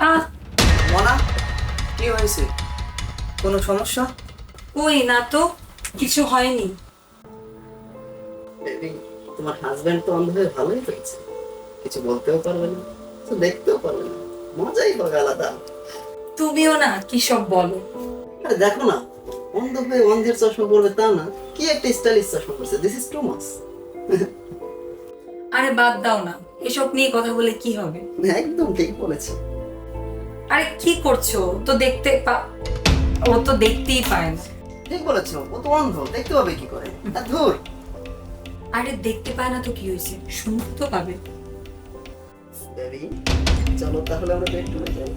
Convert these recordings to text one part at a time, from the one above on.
আহ মনা, কি হয়েছে? কোনো সমস্যা? ওই না তো, কিছু হয়নি। বেবি, তোমার হাজবেন্ড তো অন্ধ হয়ে ভালোই হয়েছে। কিছু বলতেও পারবে না, কিছু দেখতেও পারবে না, মজাই হবে আলাদা। তুমিও না কি সব বলো। আরে দেখো না, অন্ধ হয়ে অন্ধের চশমা পড়বে তা না, কি একটা স্টাইলিশ চশমা পড়ছে। This is too much. আরে বাদ দাও না, এসব নিয়ে কথা বলে কি হবে। একদম ঠিক বলেছো। আরে কি করছো? ও তো দেখতেই পায় না। ঠিক বলেছো, ও তো অন্ধ, দেখতে পাবে কি করে? আর ধুর। আরে দেখতে পায় না তো কি হয়েছে, শুনতে তো পাবে। বেবি, চলো তাহলে আমরা বেডরুমে যাই।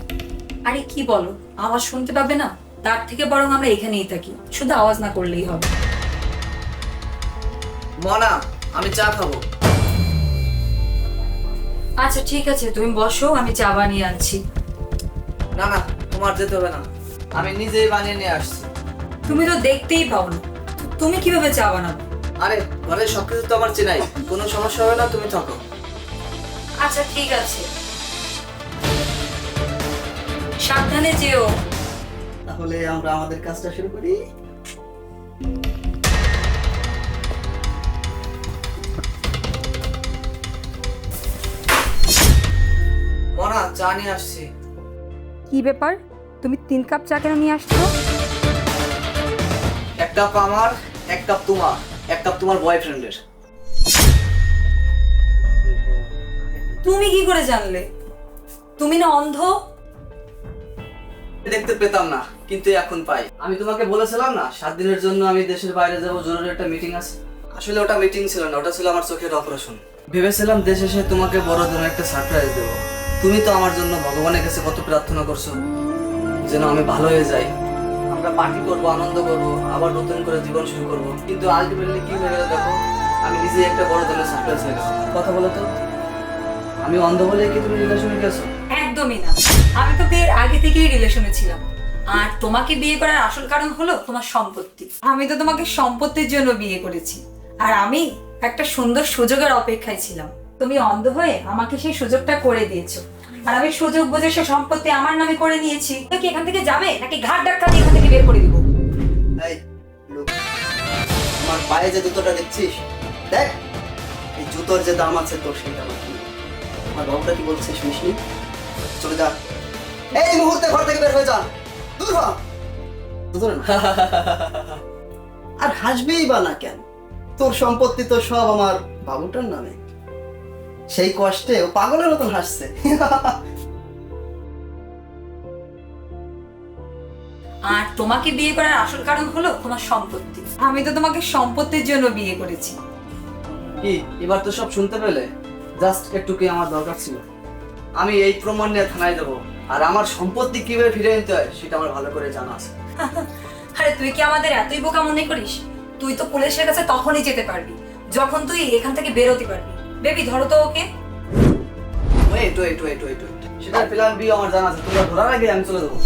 আরে কি বলো, আওয়াজ শুনতে পাবে না? তার থেকে বরং আমরা এখানেই থাকি, শুধু আওয়াজ না করলেই হবে। মনা, আমি চা খাবো। আচ্ছা ঠিক আছে, তুমি বসো, আমি চা বানিয়ে আনছি। না না, তোমার যেতে হবে না, আমি নিজেই বানিয়ে নিয়ে আসছি। তুমি তো দেখতেই পাও না, তুমি কিভাবে চা বানাবে? আরে ঘরের সবকিছু তো আমার চেনাই, কোনো সমস্যা হবে না, তুমি থাকো। আচ্ছা ঠিক আছে, সাবধানে যেও। তাহলে আমরা আমাদের কাজটা শুরু করি। মনা, চা নিয়ে আসছি। কি ব্যাপার, তুমি 3 কাপ চা কেন নিয়ে আসছো? এক কাপ আমার, এক কাপ তোমার, এক কাপ তোমার বয়ফ্রেন্ডের। তুমি কি করে জানলে? তুমি না অন্ধ? দেখতে পেতাম না, কিন্তু এখন পাই। আমি তোমাকে বলেছিলাম না 7 দিনের জন্য আমি দেশের বাইরে যাব, জরুরি একটা মিটিং আছে। আসলে ওটা মিটিং ছিল না, ওটা ছিল আমার চোখের অপারেশন। ভেবেছিলাম দেশে এসে তোমাকে বড় ধরনের একটা সারপ্রাইজ দেবো। তুমি তো আমার জন্য ভগবানের কাছে কত প্রার্থনা করছো যেন আমি ভালো হয়ে যাই, আমরা পার্টি করবো, আনন্দ করবো, আবার নতুন করে জীবন শুরু করবো। কিন্তু আলটিমেটলি কি হয়ে গেল দেখো, আমি নিজেই একটা বড় ধরনের সারপ্রাইজ হয়ে গেছি। কথা বলো তো, আমি অন্ধ বলে কি তুমি রিলেশনে গেছো? একদমই না, আমি তো বিয়ের আগে থেকেই রিলেশনে ছিলাম। আর তোমাকে বিয়ে করার আসল কারণ হলো তোমার সম্পত্তি। আমি তো তোমাকে সম্পত্তির জন্য বিয়ে করেছি, আর আমি একটা সুন্দর সুযোগের অপেক্ষায় ছিলাম। তুমি অন্ধ হয়ে আমাকে সেই সুযোগটা করে দিয়েছো, আর আমি সুযোগ বুঝে সে সম্পত্তি আমার নামে করে নিয়েছি। তুমি কি এখান থেকে যাবে, নাকি ঘাট ধাক্কা দিয়ে এখান থেকে বের করে দিবো? এই look, আমার পায়ে যে জুতোটা দেখছিস, দেখ এই জুতোর যে দাম আছে তোর সেটা আমার কি। আমার বাবুটা কি বলছে শুনিসনি? চলে যা, এই মুহূর্তে ঘর থেকে বের হয়ে যা, দূর হ। দূর না। আর হাসবেই বা না কেন, তোর সম্পত্তি তো সব আমার বাবুটার নামে। সেই কষ্টে ও পাগলের মতন হাসছে। আর তোমাকে বিয়ে করার আসল কারণ হলো তোমার সম্পত্তি। আমি তো তোমাকে সম্পত্তির জন্য বিয়ে করেছি। কি এবার তো সব শুনতে পেলে? জাস্ট একটু কি আমার দরকার ছিল। আমি এই প্রমাণ নিয়ে থানায় দেবো, আর আমার সম্পত্তি কিভাবে ফিরে নিতে হয় সেটা আমার ভালো করে জানা আছে। আরে তুই কি আমাদের এতই বোকা মনে করিস? তুই তো পুলিশের কাছে তখনই যেতে পারবি যখন তুই এখান থেকে বেরোতে পারবি। বেবি ধরো তো okay. Wait wait wait wait wait, সেটার প্ল্যান বি আমার জানা আছে, তোমরা ধরার আগে আমি চলে যাবো।